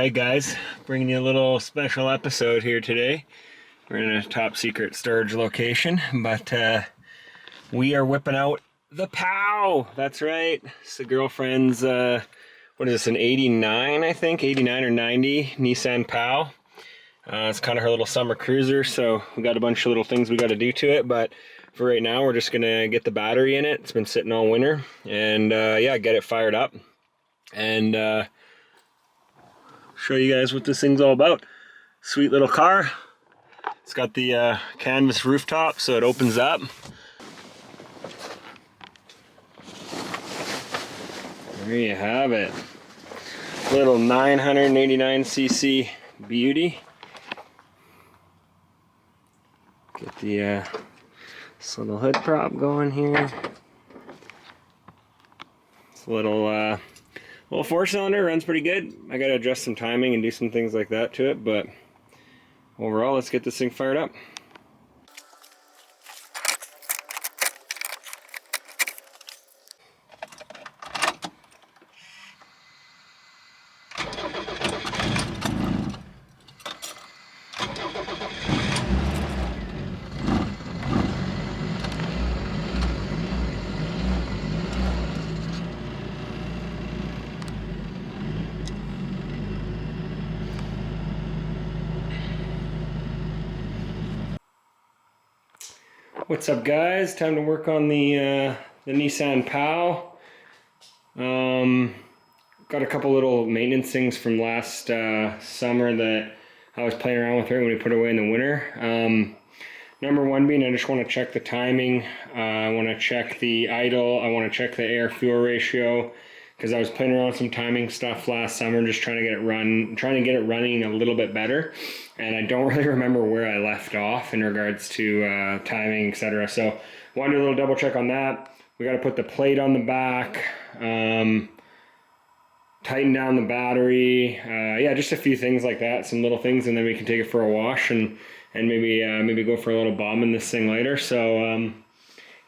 Hey guys, bringing you a little special episode here today. We're in a top secret storage location, but we are whipping out the PAO. That's right. It's the girlfriend's, what is this, an 89, I think? 89 or 90 Nissan Pao. It's kind of her little summer cruiser, so we got a bunch of little things we got to do to it, but for right now we're just going to get the battery in it. It's been sitting all winter, and yeah, get it fired up. And show you guys what this thing's all about. Sweet little car. It's got the canvas rooftop, so it opens up. There you have it. Little 989cc beauty. Get the this little hood prop going here. It's a little 4-cylinder, runs pretty good. I gotta adjust some timing and do some things like that to it, but overall, let's get this thing fired up. What's up, guys? Time to work on the Nissan Pao. Got a couple little maintenance things from last summer that I was playing around with her when we put it away in the winter. Number one being, I just want to check the timing. I want to check the idle. I want to check the air-fuel ratio, because I was playing around with some timing stuff last summer, just trying to get it running a little bit better. And I don't really remember where I left off in regards to timing, etc. So I want to do a little double check on that. We got to put the plate on the back, tighten down the battery. Yeah, just a few things like that, some little things, and then we can take it for a wash and maybe go for a little bomb in this thing later. So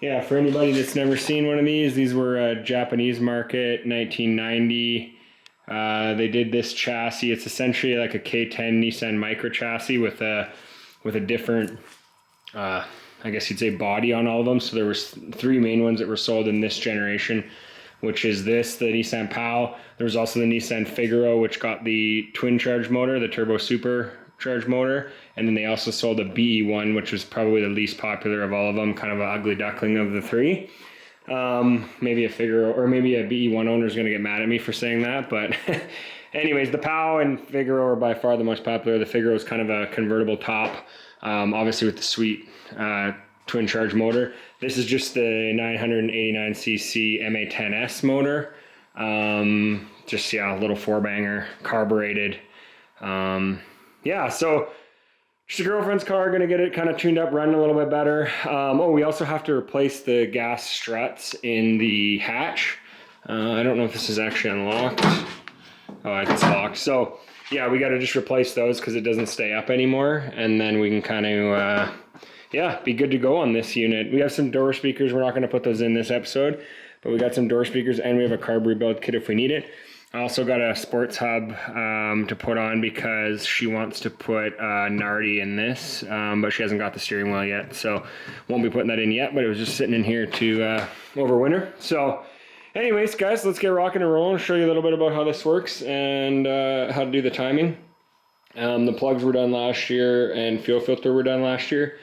yeah, for anybody that's never seen one of these were Japanese market, 1990. They did this chassis. It's essentially like a K10 Nissan Micra chassis with a different, I guess you'd say, body on all of them. So there was 3 main ones that were sold in this generation, which is the Nissan Pao. There was also the Nissan Figaro, which got the twin charge motor, the turbo super charge motor, and then they also sold a BE1, which was probably the least popular of all of them, kind of an ugly duckling of the 3. Maybe a Figaro, or maybe a BE1 owner is going to get mad at me for saying that, but anyways, the PAO and Figaro are by far the most popular. The Figaro is kind of a convertible top, obviously with the sweet twin charge motor. This is just the 989cc MA10S motor. Just, yeah, a little 4-banger, carbureted. Yeah, so just a girlfriend's car, gonna get it kind of tuned up, running a little bit better. Oh, we also have to replace the gas struts in the hatch. I don't know if this is actually unlocked. Oh, it's locked. So yeah, we got to just replace those because it doesn't stay up anymore, and then we can kind of yeah, be good to go on this unit. We have some door speakers. We're not going to put those in this episode, but we got some door speakers, and we have a carb rebuild kit if we need it. I also got a sports hub to put on because she wants to put Nardi in this, but she hasn't got the steering wheel yet, so won't be putting that in yet, but it was just sitting in here to over winter. So anyways, guys, let's get rocking and rolling, show you a little bit about how this works and how to do the timing. The plugs were done last year and fuel filter were done last year.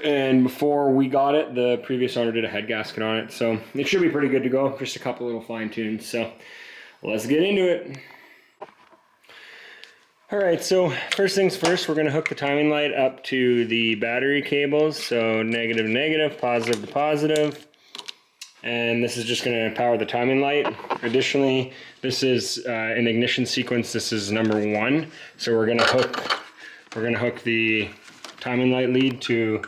And before we got it, the previous owner did a head gasket on it, so it should be pretty good to go. Just a couple little fine tunes, so let's get into it. Alright, so first things first, we're going to hook the timing light up to the battery cables, so negative to negative, positive to positive, and this is just going to power the timing light. Additionally, this is in the ignition sequence, this is number 1, so we're going to hook the timing light lead to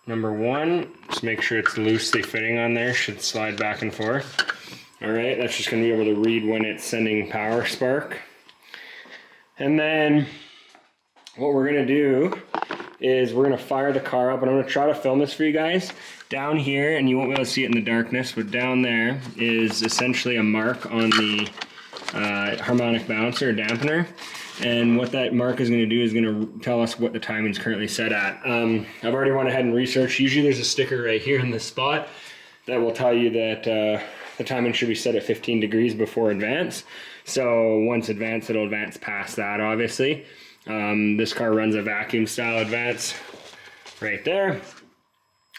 number 1. Just make sure it's loosely fitting on there, should slide back and forth. Alright, that's just going to be able to read when it's sending power spark. And then what we're going to do is we're going to fire the car up, and I'm going to try to film this for you guys. Down here, and you won't be able to see it in the darkness, but down there is essentially a mark on the harmonic balancer or dampener. And what that mark is going to do is going to tell us what the timing is currently set at. I've already went ahead and researched. Usually there's a sticker right here in this spot that will tell you that the timing should be set at 15 degrees before advance. So once advanced, it'll advance past that, obviously. This car runs a vacuum style advance right there.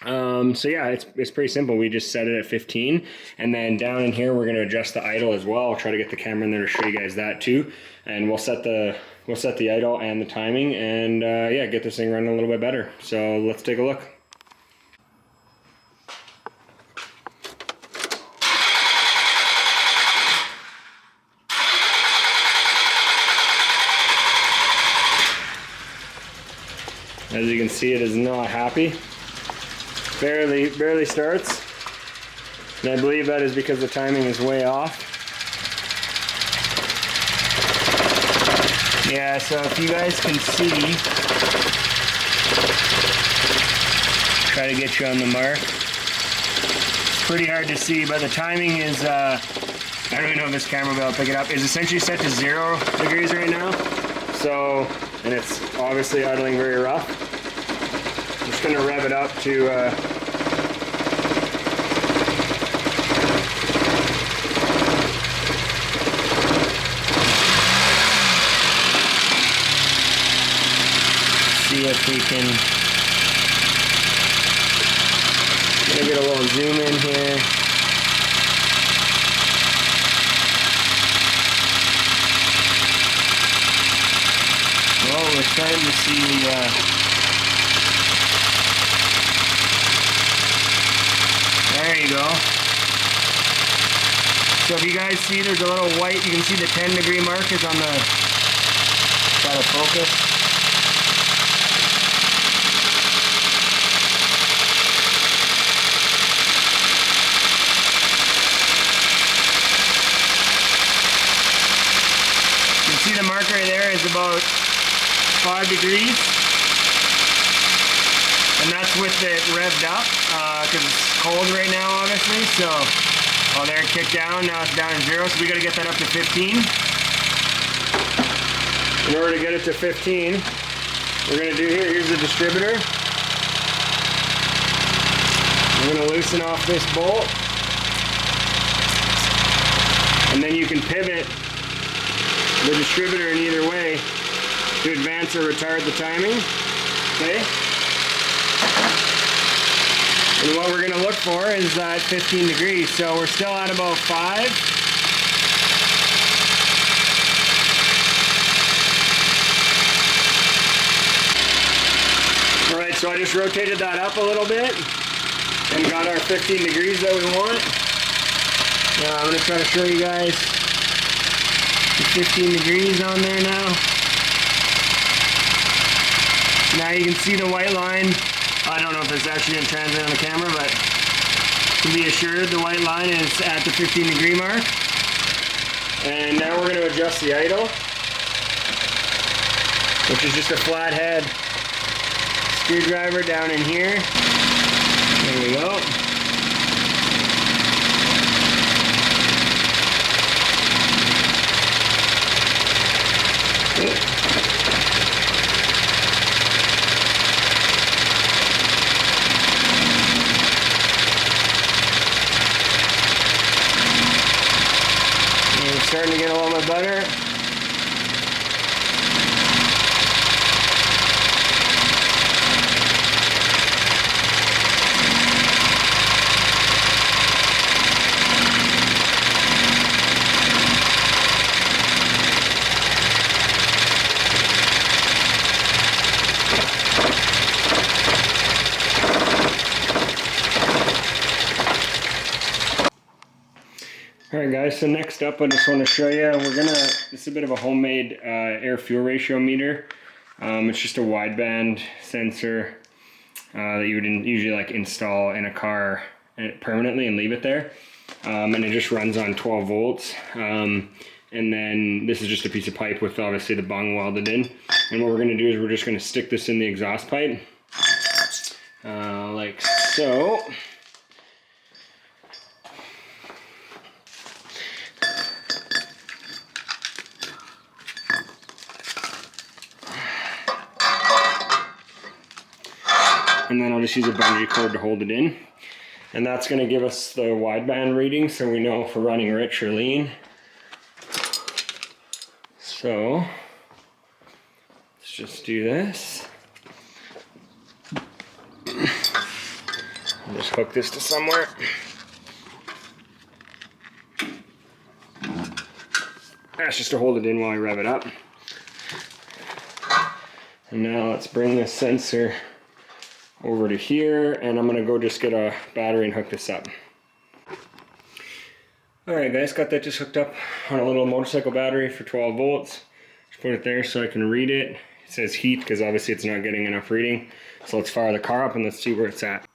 So yeah, it's pretty simple. We just set it at 15, and then down in here we're going to adjust the idle as well. I'll try to get the camera in there to show you guys that too, and we'll set the idle and the timing, and yeah, get this thing running a little bit better. So let's take a look. As you can see, it is not happy. Barely starts, and I believe that is because the timing is way off. Yeah, so if you guys can see, try to get you on the mark. It's pretty hard to see, but the timing is, I don't even know if this camera will be able to pick it up, is essentially set to 0 degrees right now. So, and it's obviously idling very rough. I'm just going to rev it up to see if we can get a little zoom in here. Well, we're starting to see there you go. So if you guys see, there's a little white, you can see the 10-degree mark is on the, try to focus. See the mark right there is about 5 degrees, and that's with it revved up because it's cold right now, obviously. So, oh, there it kicked down. Now it's down to 0, so we got to get that up to 15. In order to get it to 15, we're going to do here's the distributor. We're going to loosen off this bolt, and then you can pivot the distributor in either way to advance or retard the timing. Okay? And what we're going to look for is that 15 degrees. So we're still at about 5. Alright, so I just rotated that up a little bit and got our 15 degrees that we want. Now I'm going to try to show you guys 15 degrees on there now. So now you can see the white line. I don't know if it's actually going to transmit on the camera, but to be assured the white line is at the 15 degree mark. And now we're going to adjust the idle, which is just a flathead screwdriver down in here. There we go. Starting to get a little bit better. Alright guys, so next up I just want to show you, this is a bit of a homemade air fuel ratio meter. It's just a wideband sensor that you would usually like install in a car permanently and leave it there. And it just runs on 12 volts. And then this is just a piece of pipe with obviously the bung welded in. And what we're going to do is we're just going to stick this in the exhaust pipe. Like so. and then I'll just use a bungee cord to hold it in. And that's going to give us the wideband reading, so we know if we're running rich or lean. So let's just do this. I'll just hook this to somewhere. That's just to hold it in while I rev it up. And now let's bring this sensor over to here, and I'm gonna go just get a battery and hook this up. Alright guys, got that just hooked up on a little motorcycle battery for 12 volts. Just put it there so I can read it. It says heat because obviously it's not getting enough reading. So let's fire the car up and let's see where it's at.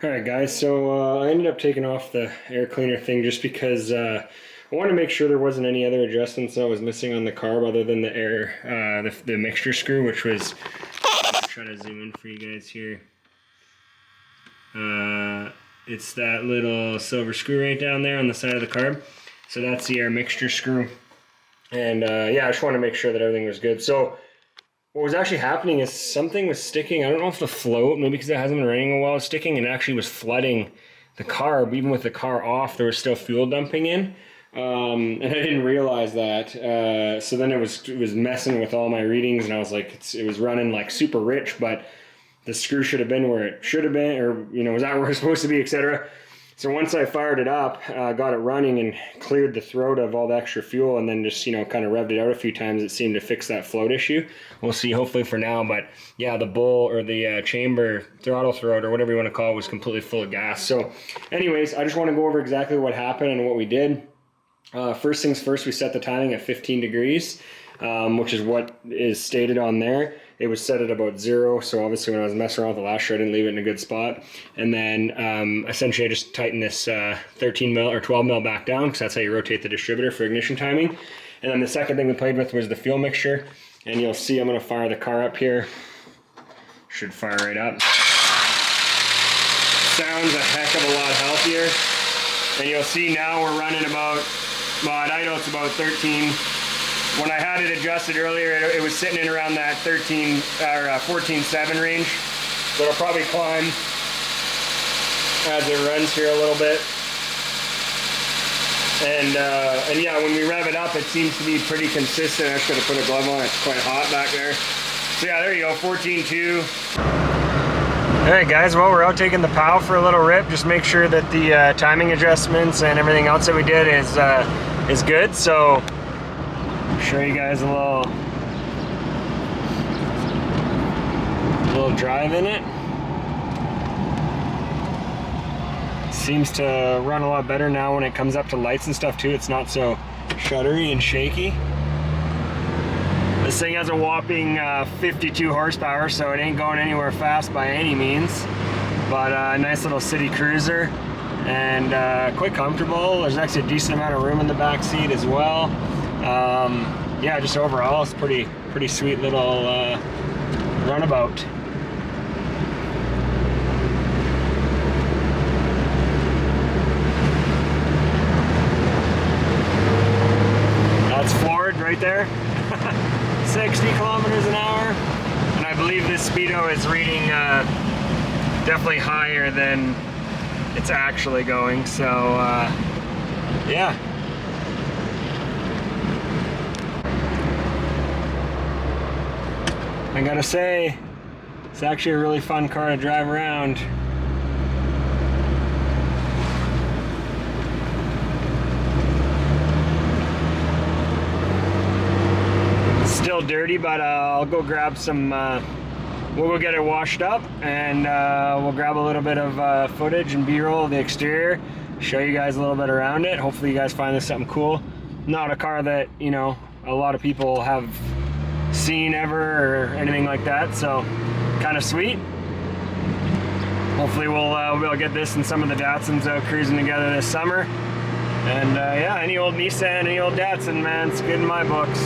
Alright guys, so I ended up taking off the air cleaner thing just because I wanted to make sure there wasn't any other adjustments that was missing on the carb other than the air, the mixture screw, which was, I'll try to zoom in for you guys here. It's that little silver screw right down there on the side of the carb. So that's the air mixture screw. And yeah, I just wanted to make sure that everything was good. So what was actually happening is something was sticking. I don't know if the float, maybe because it hasn't been raining a while, was sticking and actually was flooding the carb. Even with the car off, there was still fuel dumping in. And I didn't realize that. So then it was messing with all my readings, and I was like, it was running like super rich, but the screw should have been where it should have been, or was that where it's supposed to be, etc. So once I fired it up, got it running and cleared the throat of all the extra fuel, and then just kind of revved it out a few times, it seemed to fix that float issue. We'll see, hopefully for now, but yeah, the bowl or the chamber throttle throat or whatever you want to call it was completely full of gas. So anyways, I just want to go over exactly what happened and what we did. First things first, we set the timing at 15 degrees, which is what is stated on there. It was set at about 0, so obviously when I was messing around with the lasher, I didn't leave it in a good spot. And then essentially I just tightened this 13 mil or 12 mil back down, because that's how you rotate the distributor for ignition timing. And then the second thing we played with was the fuel mixture. And you'll see I'm going to fire the car up here. Should fire right up. Sounds a heck of a lot healthier. And you'll see now we're running about, well, at idle it's about 13. When I had it adjusted earlier, it was sitting in around that 13 or 14.7 range. So it'll probably climb as it runs here a little bit. And yeah, when we rev it up, it seems to be pretty consistent. I should have put a glove on. It's quite hot back there. So yeah, there you go, 14.2. Alright guys, well, we're out taking the PAO for a little rip. Just make sure that the timing adjustments and everything else that we did is good. So show you guys a little drive in it. Seems to run a lot better now when it comes up to lights and stuff too. It's not so shuddery and shaky. This thing has a whopping 52 horsepower, so it ain't going anywhere fast by any means. But a nice little city cruiser, and quite comfortable. There's actually a decent amount of room in the back seat as well. Yeah, just overall, it's pretty sweet little runabout. That's floored right there. 60 kilometers an hour, and I believe this speedo is reading definitely higher than it's actually going, so yeah. I gotta say, it's actually a really fun car to drive around. Still dirty, but I'll go grab some, we'll go get it washed up, and we'll grab a little bit of footage and b-roll of the exterior, show you guys a little bit around it. Hopefully you guys find this something cool. Not a car that, a lot of people have seen ever or anything like that, so kind of sweet. Hopefully we'll be able to get this and some of the Datsuns out cruising together this summer. And yeah, any old Nissan, any old Datsun, man, it's good in my books.